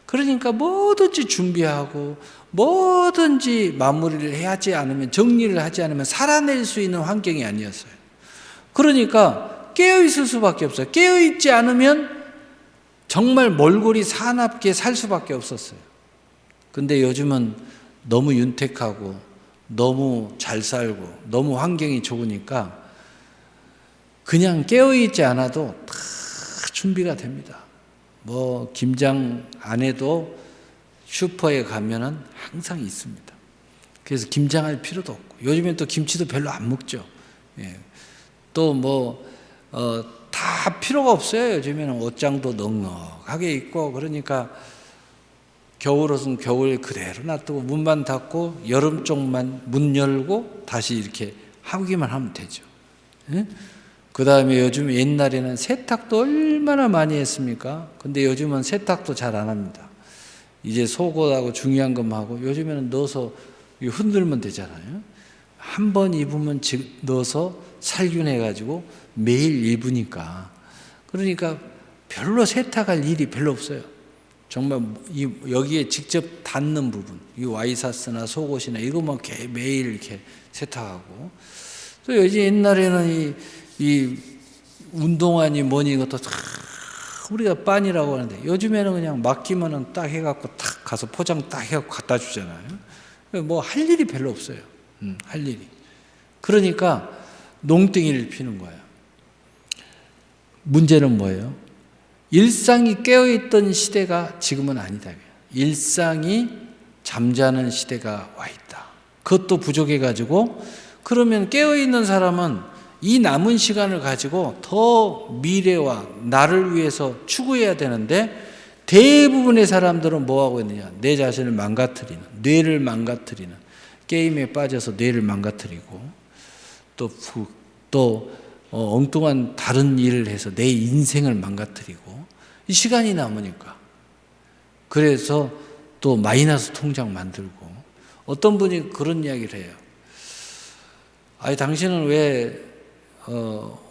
그러니까 뭐든지 준비하고 뭐든지 마무리를 하지 않으면, 정리를 하지 않으면 살아낼 수 있는 환경이 아니었어요. 그러니까 깨어있을 수밖에 없어요. 깨어있지 않으면 정말 몰골이 사납게 살 수밖에 없었어요. 근데 요즘은 너무 윤택하고 너무 잘 살고 너무 환경이 좋으니까 그냥 깨어있지 않아도 다 준비가 됩니다. 뭐 김장 안 해도 슈퍼에 가면은 항상 있습니다. 그래서 김장할 필요도 없고, 요즘엔 또 김치도 별로 안 먹죠. 예. 또 다 필요가 없어요. 요즘에는 옷장도 넉넉하게 있고, 그러니까 겨울 옷은 겨울 그대로 놔두고 문만 닫고 여름 쪽만 문 열고 다시 이렇게 하기만 하면 되죠. 예? 그 다음에 요즘 옛날에는 세탁도 얼마나 많이 했습니까? 근데 요즘은 세탁도 잘 안 합니다. 이제 속옷하고 중요한 것만 하고, 요즘에는 넣어서 흔들면 되잖아요. 한 번 입으면 넣어서 살균해가지고 매일 입으니까. 그러니까 별로 세탁할 일이 별로 없어요. 정말 여기에 직접 닿는 부분, 이 와이셔츠나 속옷이나 이것만 매일 이렇게 세탁하고. 또 요즘 옛날에는 이 운동화니 뭐니 이것도 다 우리가 빤이라고 하는데, 요즘에는 그냥 맡기면은 딱 해갖고 딱 가서 포장 딱 해갖고 갖다 주잖아요. 뭐 할 일이 별로 없어요. 할 일이. 그러니까 농땡이를 피는 거예요. 문제는 뭐예요? 일상이 깨어있던 시대가 지금은 아니다. 일상이 잠자는 시대가 와 있다. 그것도 부족해가지고, 그러면 깨어있는 사람은 이 남은 시간을 가지고 더 미래와 나를 위해서 추구해야 되는데, 대부분의 사람들은 뭐하고 있느냐? 내 자신을 망가뜨리는, 뇌를 망가뜨리는, 게임에 빠져서 뇌를 망가뜨리고, 또 엉뚱한 다른 일을 해서 내 인생을 망가뜨리고, 이 시간이 남으니까. 그래서 또 마이너스 통장 만들고. 어떤 분이 그런 이야기를 해요. 아니, 당신은 왜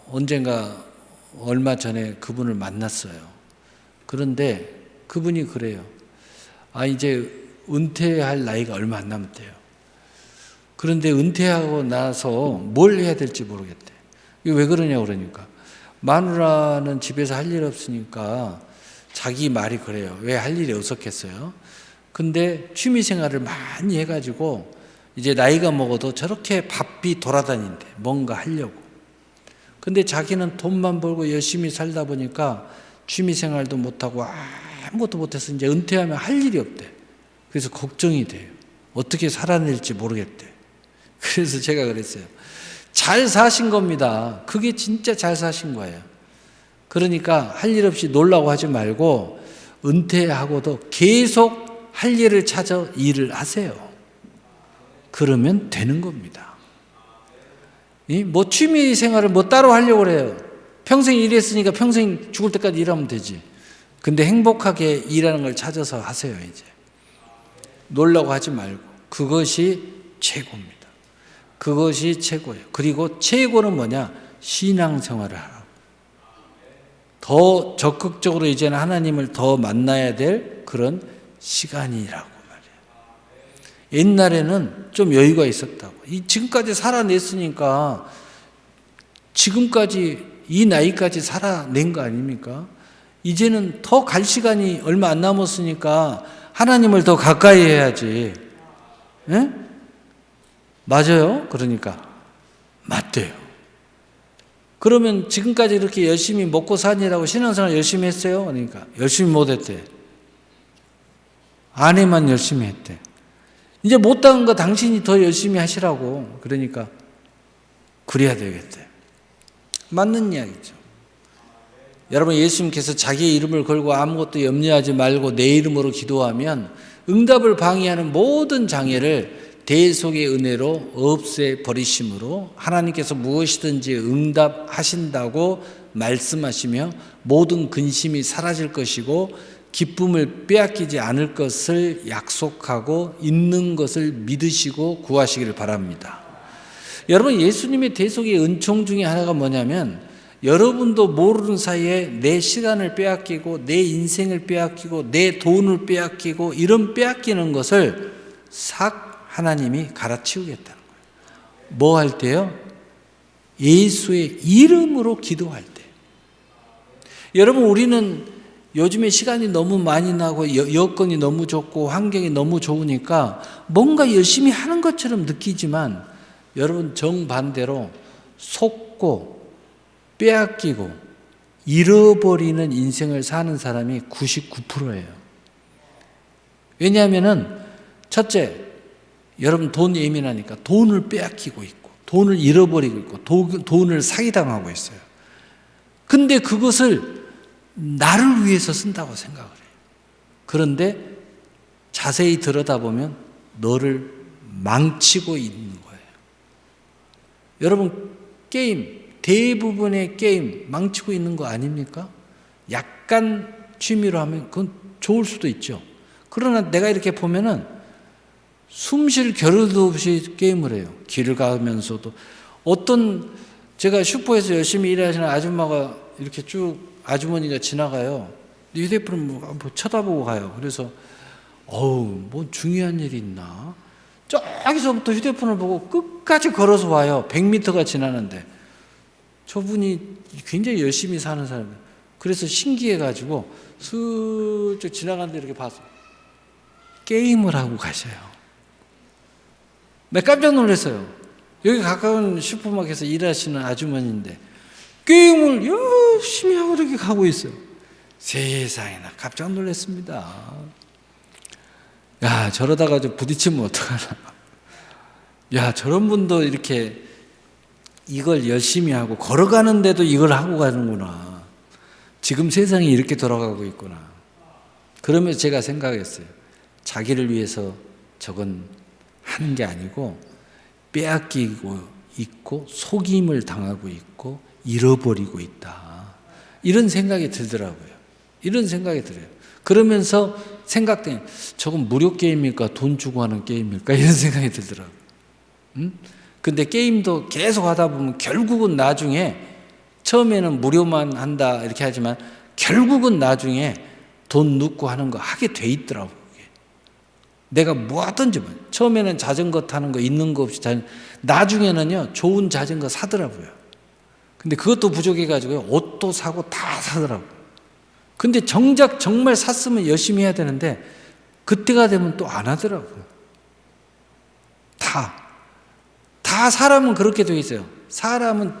언젠가 얼마 전에 그분을 만났어요. 그런데 그분이 그래요. 이제 은퇴할 나이가 얼마 안 남았대요. 그런데 은퇴하고 나서 뭘 해야 될지 모르겠대. 이게 왜 그러냐고 그러니까, 마누라는 집에서 할 일 없으니까 자기 말이 그래요. 왜 할 일이 없었겠어요? 근데 취미 생활을 많이 해가지고 이제 나이가 먹어도 저렇게 바삐 돌아다닌대. 뭔가 하려고. 근데 자기는 돈만 벌고 열심히 살다 보니까 취미 생활도 못하고 아무것도 못해서 이제 은퇴하면 할 일이 없대. 그래서 걱정이 돼요. 어떻게 살아낼지 모르겠대. 그래서 제가 그랬어요. 잘 사신 겁니다. 그게 진짜 잘 사신 거예요. 그러니까 할 일 없이 놀라고 하지 말고 은퇴하고도 계속 할 일을 찾아 일을 하세요. 그러면 되는 겁니다. 뭐 취미 생활을 뭐 따로 하려고 그래요. 평생 일했으니까 평생 죽을 때까지 일하면 되지. 근데 행복하게 일하는 걸 찾아서 하세요. 이제 놀라고 하지 말고. 그것이 최고입니다. 그것이 최고예요. 그리고 최고는 뭐냐? 신앙생활을 하라고. 더 적극적으로 이제는 하나님을 더 만나야 될 그런 시간이라고 말이에요. 옛날에는 좀 여유가 있었다고. 지금까지 살아냈으니까, 지금까지 이 나이까지 살아낸 거 아닙니까? 이제는 더 갈 시간이 얼마 안 남았으니까 하나님을 더 가까이 해야지. 예? 맞아요? 그러니까 맞대요. 그러면 지금까지 이렇게 열심히 먹고 사니라고 신앙생활 열심히 했어요? 그러니까 열심히 못했대. 아내만 열심히 했대. 이제 못한 거 당신이 더 열심히 하시라고. 그러니까 그래야 되겠대. 맞는 이야기죠. 여러분, 예수님께서 자기의 이름을 걸고 아무것도 염려하지 말고 내 이름으로 기도하면 응답을 방해하는 모든 장애를 대속의 은혜로 없애버리심으로 하나님께서 무엇이든지 응답하신다고 말씀하시며 모든 근심이 사라질 것이고 기쁨을 빼앗기지 않을 것을 약속하고 있는 것을 믿으시고 구하시기를 바랍니다. 여러분, 예수님의 대속의 은총 중에 하나가 뭐냐면 여러분도 모르는 사이에 내 시간을 빼앗기고 내 인생을 빼앗기고 내 돈을 빼앗기고 이런 빼앗기는 것을 싹 하나님이 갈아치우겠다는 거예요. 뭐 할 때요? 예수의 이름으로 기도할 때. 여러분, 우리는 요즘에 시간이 너무 많이 나고 여건이 너무 좋고 환경이 너무 좋으니까 뭔가 열심히 하는 것처럼 느끼지만 여러분, 정반대로 속고 빼앗기고 잃어버리는 인생을 사는 사람이 99%예요. 왜냐하면은 첫째, 여러분 돈 예민하니까 돈을 빼앗기고 있고 돈을 잃어버리고 있고 돈을 사기당하고 있어요. 근데 그것을 나를 위해서 쓴다고 생각을 해요. 그런데 자세히 들여다보면 너를 망치고 있는 거예요. 여러분, 게임, 대부분의 게임 망치고 있는 거 아닙니까? 약간 취미로 하면 그건 좋을 수도 있죠. 그러나 내가 이렇게 보면은 숨 쉴 겨를도 없이 게임을 해요. 길을 가면서도. 어떤 제가 슈퍼에서 열심히 일하시는 아줌마가 이렇게 쭉 아주머니가 지나가요. 휴대폰을 뭐 쳐다보고 가요. 그래서 뭐 중요한 일이 있나? 저기서부터 휴대폰을 보고 끝까지 걸어서 와요. 100m가 지나는데. 저분이 굉장히 열심히 사는 사람이에요. 그래서 신기해가지고 슬쩍 지나가는데 이렇게 봐서 게임을 하고 가셔요. 내가 깜짝 놀랐어요. 여기 가까운 슈퍼마켓에서 일하시는 아주머니인데 게임을 열심히 하고 이렇게 가고 있어요. 세상에나 깜짝 놀랐습니다. 야, 저러다가 좀 부딪히면 어떡하나. 야, 저런 분도 이렇게 이걸 열심히 하고 걸어가는데도 이걸 하고 가는구나. 지금 세상이 이렇게 돌아가고 있구나. 그러면서 제가 생각했어요. 자기를 위해서 저건 하는 게 아니고 빼앗기고 있고 속임을 당하고 있고 잃어버리고 있다. 이런 생각이 들더라고요. 이런 생각이 들어요. 그러면서 생각되는 저건 무료 게임일까 돈 주고 하는 게임일까 이런 생각이 들더라고요. 근데 게임도 계속 하다 보면 결국은 나중에 처음에는 무료만 한다 이렇게 하지만 결국은 나중에 돈 넣고 하는 거 하게 돼 있더라고요. 내가 뭐 하든지 처음에는 자전거 타는 거 있는 거 없이 나중에는요 좋은 자전거 사더라고요. 근데 그것도 부족해가지고 옷도 사고 다 사더라고요. 근데 정작 정말 샀으면 열심히 해야 되는데 그때가 되면 또 안 하더라고요. 다 사람은 그렇게 되어 있어요. 사람은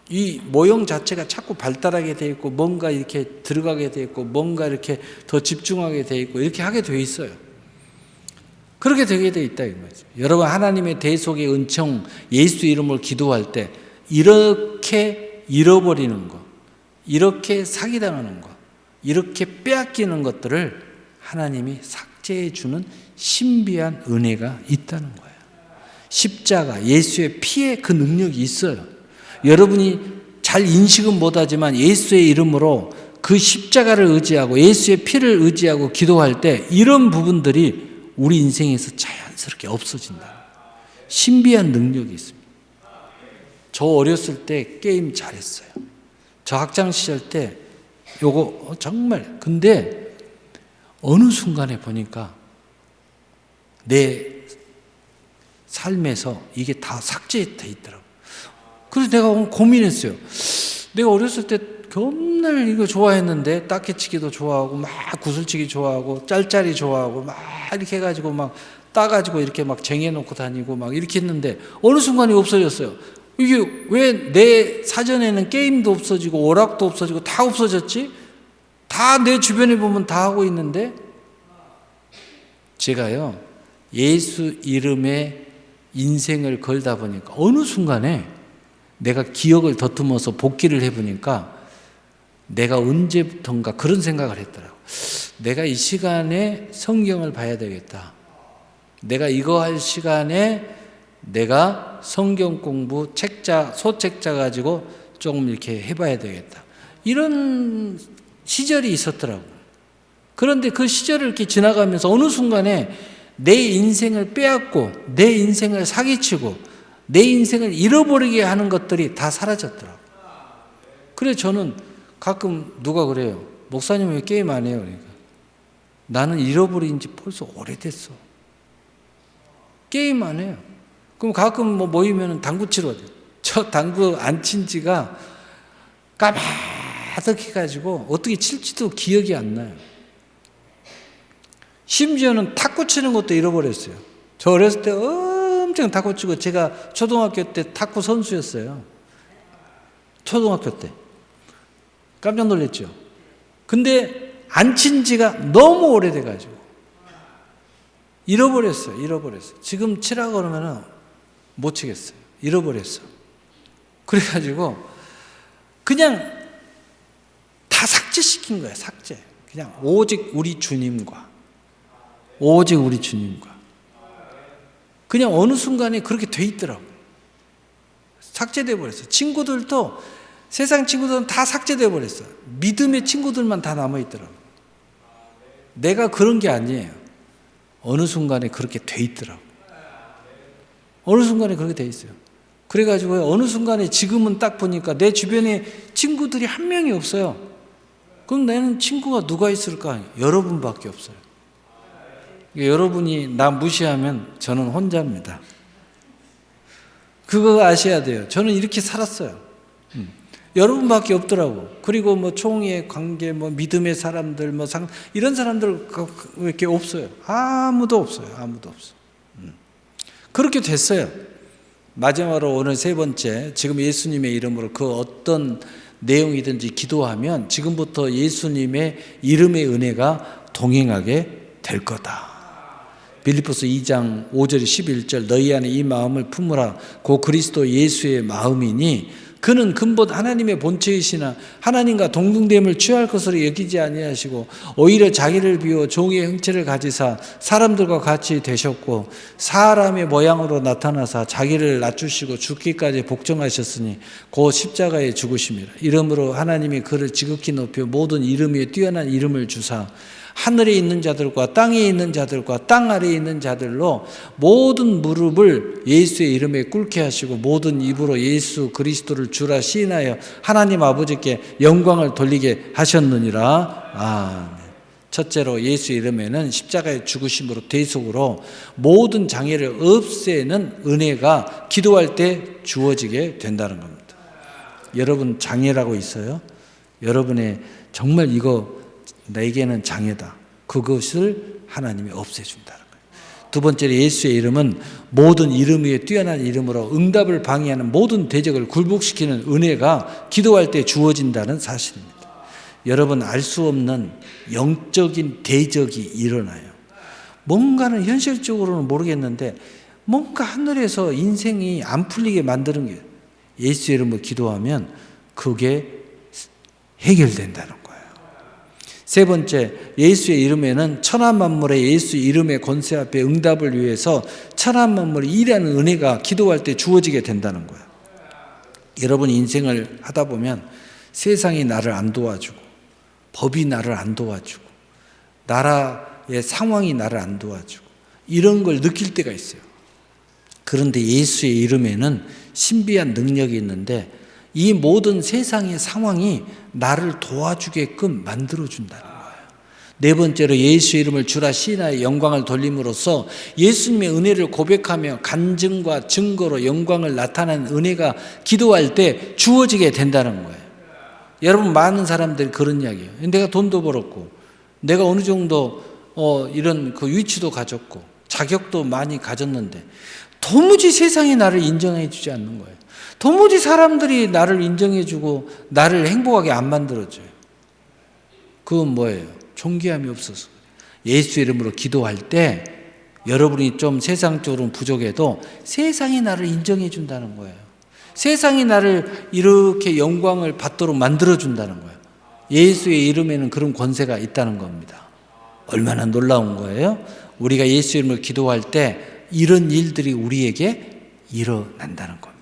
이 모형 자체가 자꾸 발달하게 되어 있고 뭔가 이렇게 들어가게 되어 있고 뭔가 이렇게 더 집중하게 되어 있고 이렇게 하게 되어 있어요. 그렇게 되게 되어 있다 이 말이죠. 여러분, 하나님의 대속의 은총 예수 이름으로 기도할 때 이렇게 잃어버리는 것, 이렇게 사기당하는 것, 이렇게 빼앗기는 것들을 하나님이 삭제해 주는 신비한 은혜가 있다는 거예요. 십자가, 예수의 피에 그 능력이 있어요. 여러분이 잘 인식은 못하지만 예수의 이름으로 그 십자가를 의지하고 예수의 피를 의지하고 기도할 때 이런 부분들이 우리 인생에서 자연스럽게 없어진다. 신비한 능력이 있습니다. 저 어렸을 때 게임 잘했어요. 저 학창시절 때 요거 정말 근데 어느 순간에 보니까 내 삶에서 이게 다 삭제돼 있더라고요. 그래서 내가 고민했어요. 내가 어렸을 때 겁날 이거 좋아했는데 딱지치기도 좋아하고 막 구슬치기 좋아하고 짤짤이 좋아하고 막 이렇게 해가지고 막 따가지고 이렇게 막 쟁여놓고 다니고 막 이렇게 했는데 어느 순간에 없어졌어요. 이게 왜 내 사전에는 게임도 없어지고 오락도 없어지고 다 없어졌지? 다 내 주변에 보면 다 하고 있는데 제가요 예수 이름에 인생을 걸다 보니까 어느 순간에 내가 기억을 더듬어서 복기를 해보니까 내가 언제부턴가 그런 생각을 했더라고. 내가 이 시간에 성경을 봐야 되겠다. 내가 이거 할 시간에 내가 성경 공부 소책자 가지고 조금 이렇게 해봐야 되겠다. 이런 시절이 있었더라고. 그런데 그 시절을 이렇게 지나가면서 어느 순간에 내 인생을 빼앗고 내 인생을 사기치고 내 인생을 잃어버리게 하는 것들이 다 사라졌더라고. 그래서 저는 가끔 누가 그래요. 목사님 왜 게임 안 해요? 그러니까 나는 잃어버린 지 벌써 오래됐어. 게임 안 해요. 그럼 가끔 뭐 모이면 당구 치러 가죠. 저 당구 안 친 지가 까마득해가지고 어떻게 칠지도 기억이 안 나요. 심지어는 탁구 치는 것도 잃어버렸어요. 저 어렸을 때 엄청 탁구 치고 제가 초등학교 때 탁구 선수였어요. 초등학교 때. 깜짝 놀랐죠. 근데 안 친 지가 너무 오래돼가지고 잃어버렸어요. 지금 치라고 그러면은 못 치겠어요. 잃어버렸어. 그래가지고 그냥 다 삭제시킨 거예요. 삭제. 그냥 오직 우리 주님과 그냥 어느 순간에 그렇게 돼 있더라고요. 삭제돼 버렸어요. 친구들도 세상 친구들은 다 삭제돼 버렸어요. 믿음의 친구들만 다 남아 있더라고요. 내가 그런 게 아니에요. 어느 순간에 그렇게 돼 있더라고요. 어느 순간에 그렇게 돼 있어요. 그래가지고 어느 순간에 지금은 딱 보니까 내 주변에 친구들이 한 명이 없어요. 그럼 나는 친구가 누가 있을까? 여러분밖에 없어요. 여러분이 나 무시하면 저는 혼자입니다. 그거 아셔야 돼요. 저는 이렇게 살았어요. 여러분밖에 없더라고. 그리고 뭐 총회 관계, 뭐 믿음의 사람들, 뭐 이런 사람들 이렇게 없어요. 아무도 없어요. 그렇게 됐어요. 마지막으로 오늘 세 번째, 지금 예수님의 이름으로 그 어떤 내용이든지 기도하면 지금부터 예수님의 이름의 은혜가 동행하게 될 거다. 빌립보서 2장 5절 11절 너희 안에 이 마음을 품으라 고 그리스도 예수의 마음이니 그는 근본 하나님의 본체이시나 하나님과 동등됨을 취할 것으로 여기지 아니하시고 오히려 자기를 비워 종의 형체를 가지사 사람들과 같이 되셨고 사람의 모양으로 나타나사 자기를 낮추시고 죽기까지 복종하셨으니 곧 십자가에 죽으심이라. 이러므로 하나님이 그를 지극히 높여 모든 이름 위에 뛰어난 이름을 주사 하늘에 있는 자들과 땅에 있는 자들과 땅 아래에 있는 자들로 모든 무릎을 예수의 이름에 꿇게 하시고 모든 입으로 예수 그리스도를 주라 시인하여 하나님 아버지께 영광을 돌리게 하셨느니라. 아멘. 첫째로 예수 이름에는 십자가의 죽으심으로 대속으로 모든 장애를 없애는 은혜가 기도할 때 주어지게 된다는 겁니다. 여러분 장애라고 있어요? 여러분의 정말 이거 내게는 장애다. 그것을 하나님이 없애준다는 거예요. 두 번째로 예수의 이름은 모든 이름 위에 뛰어난 이름으로 응답을 방해하는 모든 대적을 굴복시키는 은혜가 기도할 때 주어진다는 사실입니다. 여러분 알 수 없는 영적인 대적이 일어나요. 뭔가는 현실적으로는 모르겠는데 뭔가 하늘에서 인생이 안 풀리게 만드는 게 예수의 이름으로 기도하면 그게 해결된다는 거예요. 세 번째, 예수의 이름에는 천하 만물의 예수 이름의 권세 앞에 응답을 위해서 천하 만물이 일하는 은혜가 기도할 때 주어지게 된다는 거예요. 여러분 인생을 하다 보면 세상이 나를 안 도와주고 법이 나를 안 도와주고 나라의 상황이 나를 안 도와주고 이런 걸 느낄 때가 있어요. 그런데 예수의 이름에는 신비한 능력이 있는데 이 모든 세상의 상황이 나를 도와주게끔 만들어준다는 거예요. 네 번째로 예수 이름을 주라 시인하여 영광을 돌림으로써 예수님의 은혜를 고백하며 간증과 증거로 영광을 나타내는 은혜가 기도할 때 주어지게 된다는 거예요. 여러분 많은 사람들이 그런 이야기예요. 내가 돈도 벌었고 내가 어느 정도 이런 그 위치도 가졌고 자격도 많이 가졌는데 도무지 세상이 나를 인정해 주지 않는 거예요. 도무지 사람들이 나를 인정해주고 나를 행복하게 안 만들어줘요. 그건 뭐예요? 존귀함이 없어서. 예수 이름으로 기도할 때 여러분이 좀 세상적으로 부족해도 세상이 나를 인정해 준다는 거예요. 세상이 나를 이렇게 영광을 받도록 만들어준다는 거예요. 예수의 이름에는 그런 권세가 있다는 겁니다. 얼마나 놀라운 거예요? 우리가 예수 이름으로 기도할 때 이런 일들이 우리에게 일어난다는 겁니다.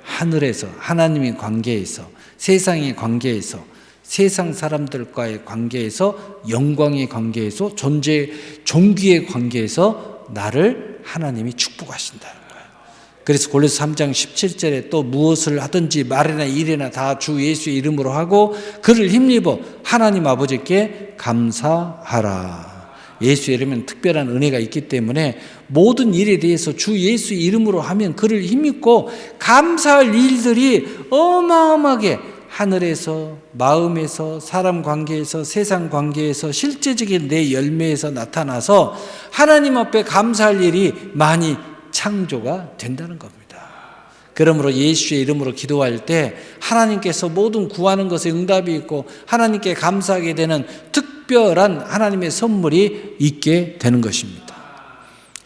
하늘에서, 하나님의 관계에서, 세상의 관계에서, 세상 사람들과의 관계에서, 영광의 관계에서, 존재, 종기의 관계에서 나를 하나님이 축복하신다는 거예요. 그래서 골로새 3장 17절에 또 무엇을 하든지 말이나 일이나 다 주 예수의 이름으로 하고 그를 힘입어 하나님 아버지께 감사하라. 예수 이름은 특별한 은혜가 있기 때문에 모든 일에 대해서 주 예수 이름으로 하면 그를 힘입고 감사할 일들이 어마어마하게 하늘에서, 마음에서, 사람 관계에서, 세상 관계에서, 실제적인 내 열매에서 나타나서 하나님 앞에 감사할 일이 많이 창조가 된다는 겁니다. 그러므로 예수의 이름으로 기도할 때 하나님께서 모든 구하는 것에 응답이 있고 하나님께 감사하게 되는 특별한 하나님의 선물이 있게 되는 것입니다.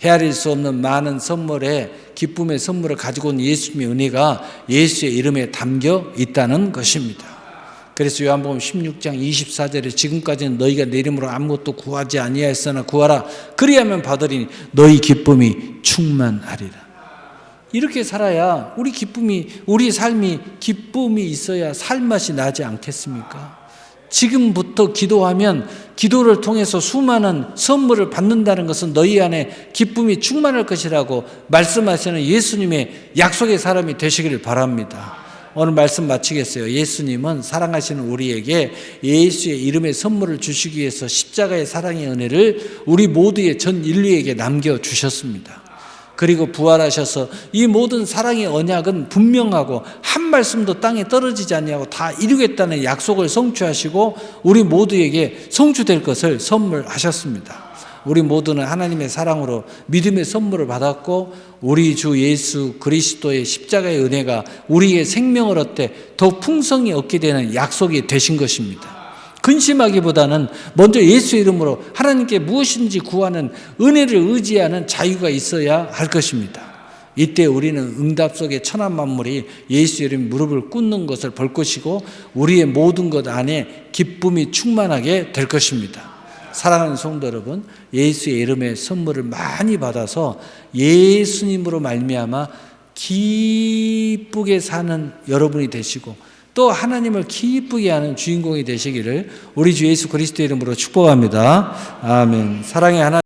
헤아릴 수 없는 많은 선물에 기쁨의 선물을 가지고 온 예수님의 은혜가 예수의 이름에 담겨 있다는 것입니다. 그래서 요한복음 16장 24절에 지금까지는 너희가 내 이름으로 아무것도 구하지 아니하였으나 구하라 그리하면 받으리니 너희 기쁨이 충만하리라. 이렇게 살아야 우리 삶이 기쁨이 있어야 살맛이 나지 않겠습니까? 지금부터 기도하면 기도를 통해서 수많은 선물을 받는다는 것은 너희 안에 기쁨이 충만할 것이라고 말씀하시는 예수님의 약속의 사람이 되시기를 바랍니다. 오늘 말씀 마치겠어요. 예수님은 사랑하시는 우리에게 예수의 이름의 선물을 주시기 위해서 십자가의 사랑의 은혜를 우리 모두의 전 인류에게 남겨주셨습니다. 그리고 부활하셔서 이 모든 사랑의 언약은 분명하고 한 말씀도 땅에 떨어지지 아니하고 다 이루겠다는 약속을 성취하시고 우리 모두에게 성취될 것을 선물하셨습니다. 우리 모두는 하나님의 사랑으로 믿음의 선물을 받았고 우리 주 예수 그리스도의 십자가의 은혜가 우리의 생명을 얻되 더 풍성히 얻게 되는 약속이 되신 것입니다. 근심하기보다는 먼저 예수 이름으로 하나님께 무엇인지 구하는 은혜를 의지하는 자유가 있어야 할 것입니다. 이때 우리는 응답 속의 천한 만물이 예수 이름 무릎을 꿇는 것을 볼 것이고 우리의 모든 것 안에 기쁨이 충만하게 될 것입니다. 사랑하는 성도 여러분, 예수의 이름의 선물을 많이 받아서 예수님으로 말미암아 기쁘게 사는 여러분이 되시고 또 하나님을 기쁘게 하는 주인공이 되시기를 우리 주 예수 그리스도의 이름으로 축복합니다. 아멘. 사랑의 하나님.